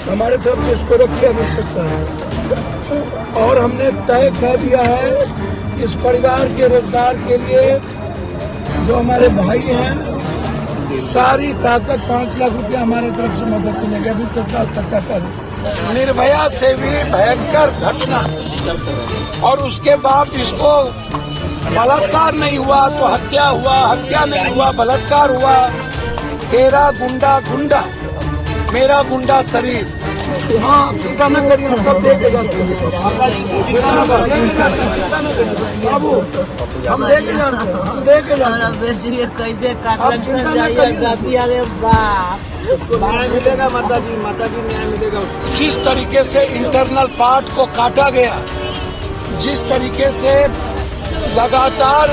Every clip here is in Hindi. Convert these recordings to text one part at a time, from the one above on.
हमारे तरफ से इसको रखिए नहीं सकता है। और हमने तय कर दिया है इस परिवार के रोजगार के लिए जो हमारे भाई हैं सारी ताकत 5 लाख रुपया हमारे तरफ से मदद मिलेगी। अभी तत्काल 75 निर्भया से भी भयंकर घटना और उसके बाद इसको बलात्कार नहीं हुआ तो हत्या हुआ, हत्या नहीं हुआ बलात्कार हुआ। तेरा गुंडा गुंडा मेरा गुंडा शरीर। हाँ चिंता न करिए, हम सब देखे जाते बाबू, हम देखे जाते हैं, हम देखे जाते हैं। कैसे काटले मिलेगा माता जी न्याय मिलेगा। जिस तरीके से इंटरनल पार्ट को काटा गया, जिस तरीके से लगातार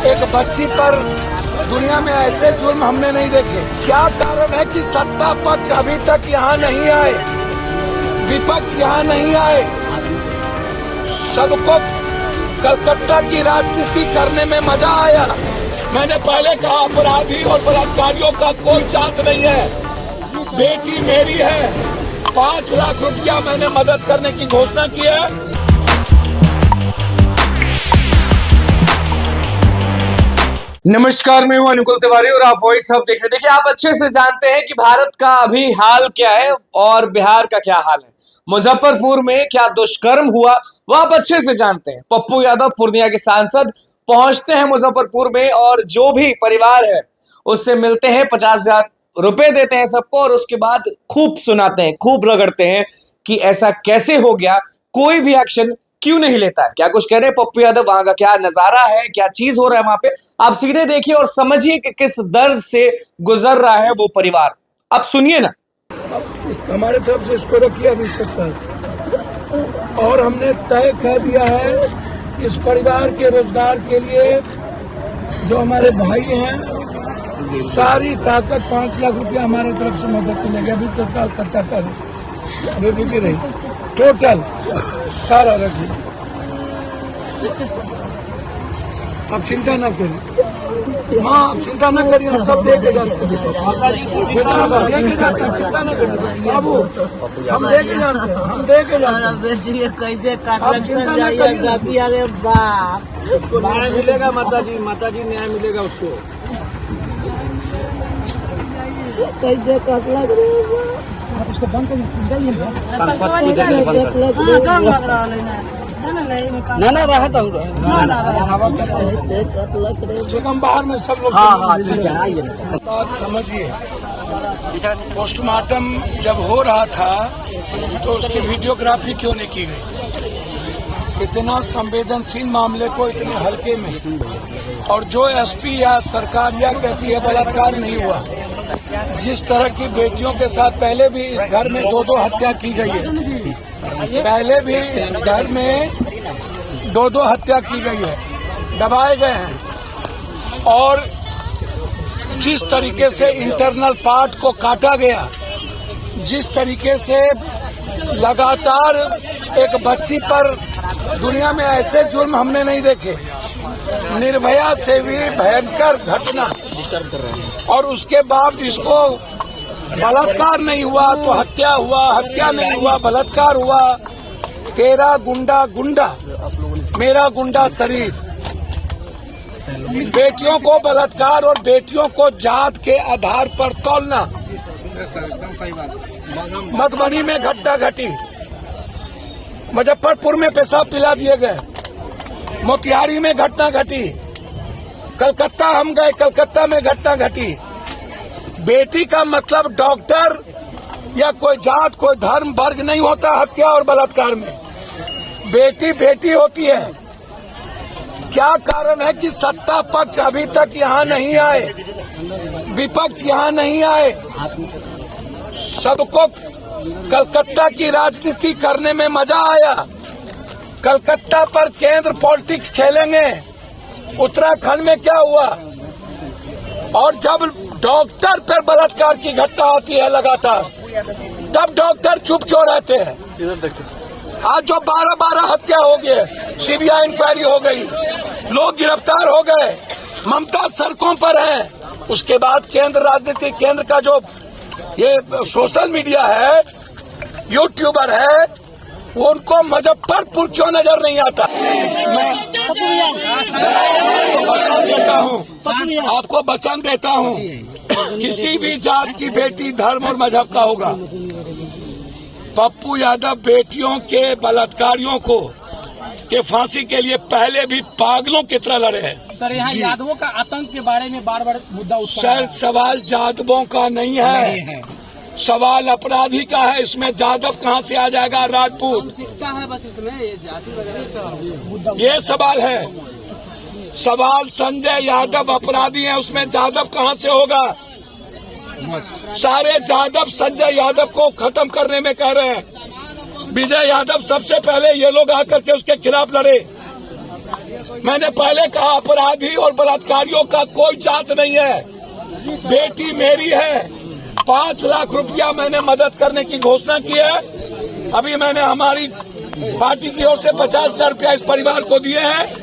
एक बच्ची पर दुनिया में ऐसे जुर्म हमने नहीं देखे। क्या कारण है कि सत्ता पक्ष अभी तक यहाँ नहीं आए, विपक्ष यहाँ नहीं आए? सबको कलकत्ता की राजनीति करने में मजा आया। मैंने पहले कहा अपराधी और बलात्कारियों का कोई चांस नहीं है। बेटी मेरी है, 5 लाख रुपया मैंने मदद करने की घोषणा की है। नमस्कार, मैं हूं अनुकुल तिवारी और आप वॉइस हब देख रहे हैं। देखिए, आप अच्छे से जानते हैं कि भारत का अभी हाल क्या है और बिहार का क्या हाल है। मुजफ्फरपुर में क्या दुष्कर्म हुआ वो आप अच्छे से जानते हैं। पप्पू यादव पूर्णिया के सांसद पहुंचते हैं मुजफ्फरपुर में और जो भी परिवार है उससे मिलते हैं, 50,000 रुपए देते हैं सबको और उसके बाद खूब सुनाते हैं, खूब रगड़ते हैं कि ऐसा कैसे हो गया, कोई भी एक्शन क्यों नहीं लेता है। क्या कुछ कह रहे हैं पप्पू यादव, वहां का क्या नजारा है, क्या चीज हो रहा है वहां पे, आप सीधे देखिए और समझिए कि किस दर्द से गुजर रहा है वो परिवार। आप सुनिए ना। हमारे तरफ से इसको रखिए अभी तक। और हमने तय कर दिया है इस परिवार के रोजगार के लिए जो हमारे भाई हैं सारी ताकत 5 लाख रुपया हमारे तरफ से मदद मिलेगी। अभी तत्काल 75 अभी रुकी रही, टोटल सारा रखिए। अब चिंता न करिए। हाँ आप चिंता न करिए, हम सब देखे जाते हैं। चिंता न करिए बाबू, हम देखे जाते हैं, हम देखे जाते हैं। कैसे काटले मिलेगा माता जी न्याय मिलेगा उसको। कैसे काटला उसको बंद कर ना रहता हूँ चिकम बाहर में सब लोग। बात समझिए, पोस्टमार्टम जब हो रहा था तो उसकी वीडियोग्राफी क्यों नहीं की गई? इतना संवेदनशील मामले को इतने हल्के में, और जो एसपी या सरकार या कहती है बलात्कार नहीं हुआ। जिस तरह की बेटियों के साथ पहले भी इस घर में 2-2 हत्या की गई है, पहले भी इस घर में 2-2 हत्या की गई है, दबाए गए हैं। और जिस तरीके से इंटरनल पार्ट को काटा गया, जिस तरीके से लगातार एक बच्ची पर दुनिया में ऐसे जुर्म हमने नहीं देखे। निर्भया से भी भयंकर घटना और उसके बाद इसको बलात्कार नहीं हुआ तो हत्या हुआ, हत्या नहीं हुआ बलात्कार हुआ। तेरा गुंडा गुंडा मेरा गुंडा शरीर। बेटियों को बलात्कार और बेटियों को जात के आधार पर तौलना। मधुबनी में घटना घटी, मुजफ्फरपुर में पेशाब पिला दिए गए, मोतिहारी में घटना घटी, कलकत्ता हम गए, कलकत्ता में घटना घटी। बेटी का मतलब डॉक्टर या कोई जात कोई धर्म वर्ग नहीं होता हत्या और बलात्कार में। बेटी बेटी होती है। क्या कारण है कि सत्ता पक्ष अभी तक यहाँ नहीं आए, विपक्ष यहाँ नहीं आए? सबको कलकत्ता की राजनीति करने में मजा आया। कलकत्ता पर केंद्र पॉलिटिक्स खेलेंगे। उत्तराखंड में क्या हुआ? और जब डॉक्टर पर बलात्कार की घटना होती है लगातार, तब डॉक्टर चुप क्यों रहते हैं? आज जो 12-12 हत्या हो गए, सीबीआई इंक्वायरी हो गई, लोग गिरफ्तार हो गए, ममता सड़कों पर है। उसके बाद केंद्र राजनीति, केंद्र का जो ये सोशल मीडिया है, यूट्यूबर है, वो उनको मुजफ्फरपुर क्यों नजर नहीं आता? मैं वचन देता हूँ, आपको वचन देता हूँ, किसी भी जात की बेटी धर्म और मजहब का होगा। पप्पू यादव बेटियों के बलात्कारियों को के फांसी के लिए पहले भी पागलों की तरह लड़े हैं। सर, यहाँ यादवों का आतंक के बारे में बार बार मुद्दा उठा सर, सवाल यादवों का नहीं है, सवाल अपराधी का है। इसमें यादव कहाँ से आ जाएगा? राजपूत है, बस इसमें ये जाति वगैरह ये सवाल है। सवाल संजय यादव अपराधी है, उसमें यादव कहाँ से होगा? सारे यादव संजय यादव को खत्म करने में कह रहे हैं। विजय यादव सबसे पहले ये लोग आकर के उसके खिलाफ लड़े। मैंने पहले कहा, अपराधी और बलात्कारियों का कोई जात नहीं है। बेटी मेरी है, 5 लाख रुपया मैंने मदद करने की घोषणा की है। अभी मैंने हमारी पार्टी की ओर से 50,000 रुपया इस परिवार को दिए हैं।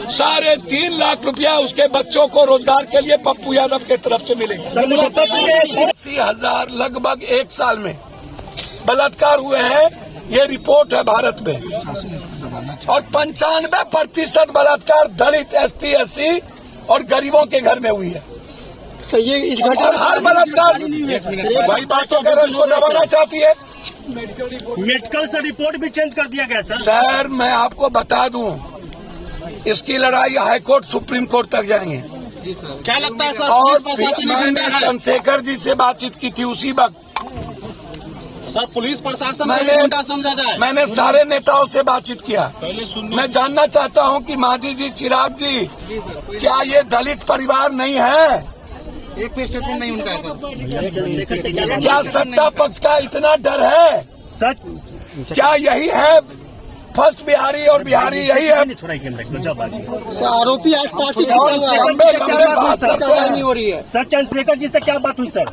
3.5 लाख रुपया उसके बच्चों को रोजगार के लिए पप्पू यादव की तरफ से मिलेंगे। 80,000 लगभग 1 साल में बलात्कार हुए हैं, ये रिपोर्ट है भारत में। और 95% बलात्कार दलित, ST, SC और गरीबों के घर में हुई है। सर, ये इस घटना हर बलात्कार वही बातों का रंग को दबाना चाहती है। मेडिकल से रिपोर्ट भी चेंज कर दिया गया सर। सर, मैं आपको बता दूं, इसकी लड़ाई हाईकोर्ट सुप्रीम कोर्ट तक जाएंगे। जी सर, क्या लगता है सर? और पुलिस प्रशासन मैंने चंद्रशेखर जी से बातचीत की थी उसी वक्त। सर, पुलिस प्रशासन मैंने- गुंडा समझा जाए। मैंने सारे नेताओं से बातचीत किया। मैं जानना चाहता हूं कि मांझी जी, चिराग जी, क्या ये दलित परिवार नहीं है? एक भी स्टेटमेंट नहीं उनका है सर। क्या सत्ता पक्ष का इतना डर है? सच क्या यही है फर्स्ट बिहारी और बिहारी यही है? सर, आरोपी आसपास ही और लंबे लंबे बात करते कार्रवाई नहीं हैं। हो रही है। सर, चंद्रशेखर जी से क्या बात हुई सर?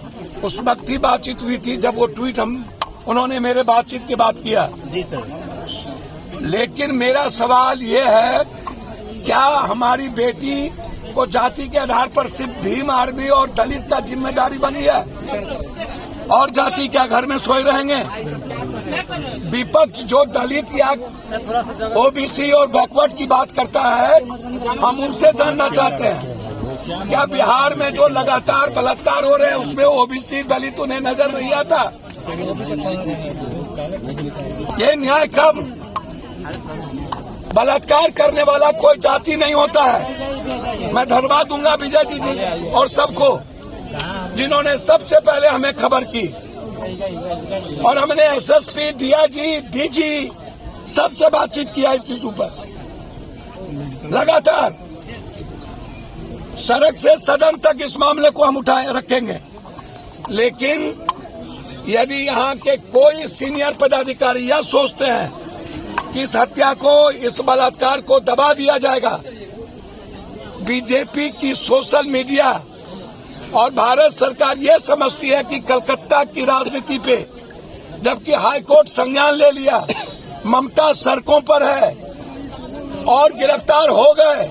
उस वक्त ही बातचीत हुई थी जब वो ट्वीट उन्होंने मेरे बातचीत की बात किया। जी सर। लेकिन मेरा सवाल ये है, क्या हमारी बेटी को जाति के आधार पर सिर्फ भीम आर्मी और दलित का जिम्मेदारी बनी है और जाति क्या घर में सोए रहेंगे? विपक्ष जो दलित या OBC और बैकवर्ड की बात करता है, हम उनसे जानना चाहते हैं, क्या बिहार में जो लगातार बलात्कार हो रहे हैं उसमें OBC दलित उन्हें नजर नहीं आता? ये न्याय कब? बलात्कार करने वाला कोई जाति नहीं होता है। मैं धन्यवाद दूंगा विजय जी और सबको, जिन्होंने सबसे पहले हमें खबर की। और हमने SSP, DIG, DG सबसे बातचीत किया इस इशू पर लगातार। सड़क से सदन तक इस मामले को हम उठाए रखेंगे। लेकिन यदि यहाँ के कोई सीनियर पदाधिकारी यह सोचते हैं कि इस हत्या को, इस बलात्कार को दबा दिया जाएगा, बीजेपी की सोशल मीडिया और भारत सरकार ये समझती है कि कलकत्ता की राजनीति पे, जबकि हाईकोर्ट संज्ञान ले लिया, ममता सड़कों पर है और गिरफ्तार हो गए।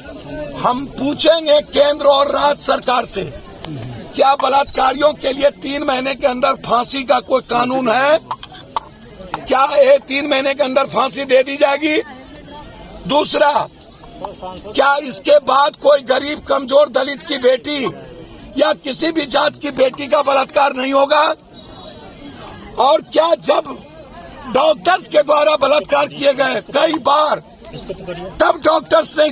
हम पूछेंगे केंद्र और राज्य सरकार से, क्या बलात्कारियों के लिए 3 महीने के अंदर फांसी का कोई कानून है? क्या ये 3 महीने के अंदर फांसी दे दी जाएगी? दूसरा, क्या इसके बाद कोई गरीब कमजोर दलित की बेटी या किसी भी जात की बेटी का बलात्कार नहीं होगा? और क्या जब डॉक्टर्स के द्वारा बलात्कार किए गए कई बार, तब डॉक्टर्स ने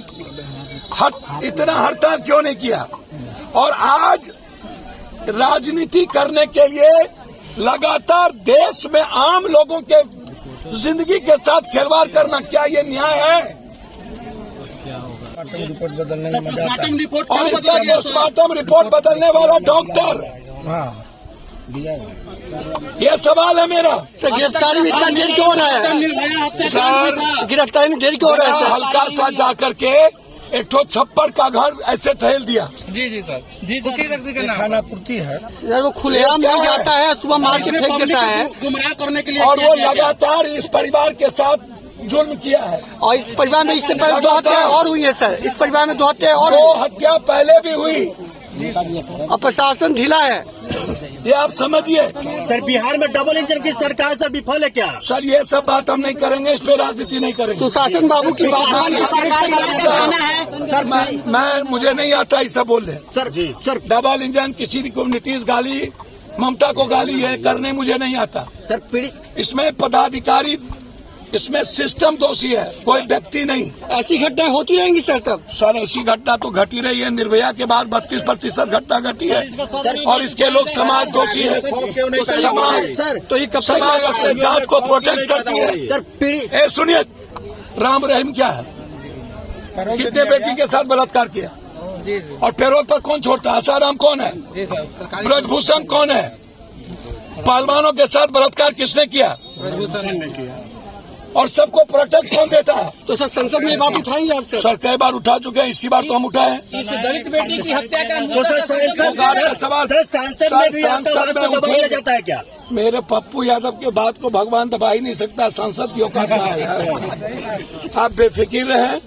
इतना हड़ताल क्यों नहीं किया? और आज राजनीति करने के लिए लगातार देश में आम लोगों के जिंदगी के साथ खिलवाड़ करना, क्या ये न्याय है? पोस्टमार्टम रिपोर्ट और इसका पोस्टमार्टम रिपोर्ट बदलने वाला डॉक्टर, ये सवाल है मेरा। सर, गिरफ्तारी में इतना देर क्यों हो रहा है? सर, गिरफ्तारी में देर क्यों हो रहा है सर? हल्का सा जाकर के एक ठो छप्पर का घर ऐसे ठहल दिया। जी सर, जी सर, खाना पूर्ति है सर, वो खुलेआम मिल जाता है, सुबह मार के फेंक देता है गुमराह करने के लिए। और वो लगातार इस परिवार के साथ जुल्म किया है। और इस परिवार में इससे पहले 2 हत्या और हुई है सर। इस परिवार में 2 हत्या और 2 हत्या पहले भी हुई। और प्रशासन ढीला है। ये आप समझिए। सर बिहार में डबल इंजन की सरकार सर विफल है क्या? सर ये सब बात हम नहीं करेंगे, इस पे राजनीति नहीं करेंगे। सुशासन बाबू की बात सर मैं मुझे नहीं आता ऐसा बोल रहे। सर डबल इंजन किसी को नीतीश गाली, ममता को गाली है करने मुझे नहीं आता। सर पीड़ी इसमें पदाधिकारी, इसमें सिस्टम दोषी है, कोई व्यक्ति नहीं। ऐसी घटनाएं होती रहेंगी सर तब? सर ऐसी घटना तो घटी रही है, निर्भया के बाद 32% घटना घटी है और इसके लोग समाज दोषी है। समाज तो ये कब समाज अपने जात को प्रोटेक्ट करती है। सर पीड़ी ए सुनिए, राम रहीम क्या है? कितने बेटी के साथ बलात्कार किया और पैरोल पर कौन छोड़ता? आसाराम कौन है? ब्रजभूषण कौन है? पहलवानों के साथ बलात्कार किसने किया? और सबको प्रोटेक्ट कौन देता है? तो सर संसद में ये बात उठाएंगे आप सर? सर कई बार उठा चुके हैं, इसी बार तो हम उठाए हैं। इस दलित बेटी की हत्या का सवाल सांसद में भी आपका बात को दबा दिया जाता है क्या? मेरे पप्पू यादव के बात को भगवान दबा ही नहीं सकता, सांसद की औकात कहाँ है यार? आप बेफिक्र रहें।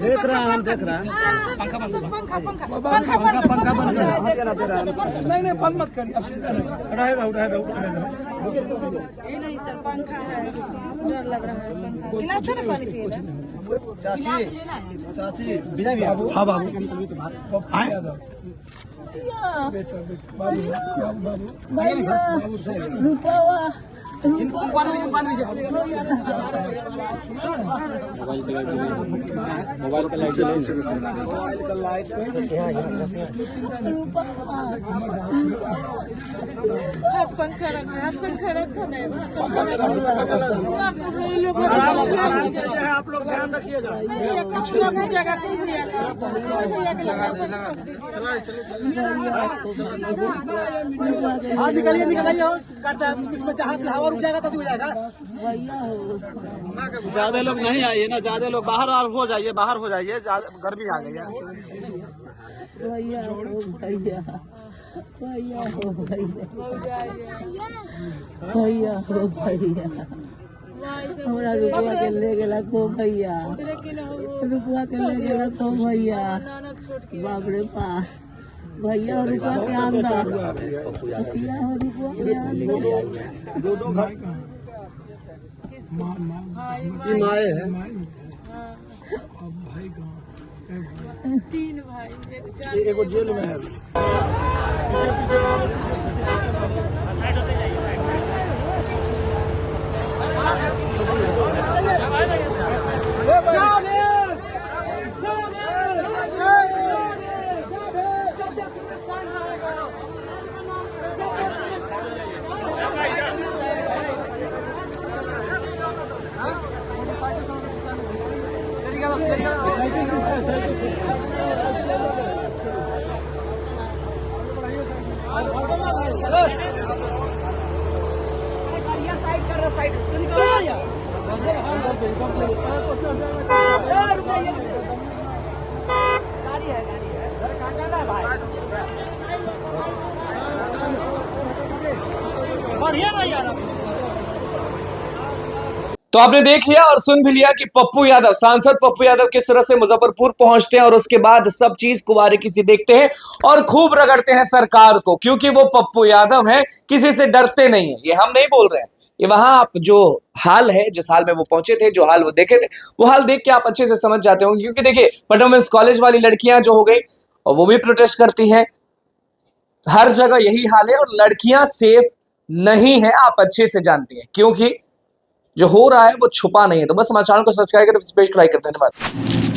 देख रहे हैं हम, देख रहे हैं। नहीं बंद मत करिए, अब सीधा नहीं सर, पंखा है, डर लग रहा है। गिलास है ना पानी पिएगा? चाची बिना भी हाँ बाबू इनको पानी मोबाइल का लाइट पंखा रखा है, पंखा रखा नहीं। आप लोग ध्यान रखिएगा। हाँ निकलिए निकलिए, इसमें जहाँ हवा रुक जाएगा तो हो जाएगा। ज्यादा लोग नहीं आइए ना, ज्यादा लोग बाहर हो जाइए, बाहर हो जाइए, गर्मी आ गई है। भैया हो भैया, भैया हो भैया, भैया हो भैया, हमारा रुपया के ले गेला को भैया, रुपया के ले गेला को भैया, बाप रे पास भैया हो रुपया के अंदर, भैया हो रुपया के अंदर। माए है तीन भाई, एक जेल में है। तो आपने देख लिया और सुन भी लिया कि पप्पू यादव, सांसद पप्पू यादव किस तरह से मुजफ्फरपुर पहुंचते हैं और उसके बाद सब चीज को बारीकी से देखते हैं और खूब रगड़ते हैं सरकार को, क्योंकि वो पप्पू यादव हैं, किसी से डरते नहीं है। ये हम नहीं बोल रहे हैं, ये वहां आप जो हाल है, जिस हाल में वो पहुंचे थे, जो हाल वो देखे थे, वो हाल देख के आप अच्छे से समझ जाते होंगे। क्योंकि देखिए, पटना कॉलेज वाली लड़कियां जो हो गई और वो भी प्रोटेस्ट करती हैं, हर जगह यही हाल है और लड़कियां सेफ नहीं है, आप अच्छे से जानती हैं, क्योंकि जो हो रहा है वो छुपा नहीं है। तो बस हमारे चैनल को सब्सक्राइब करें, पेज को लाइक करते हैं। धन्यवाद।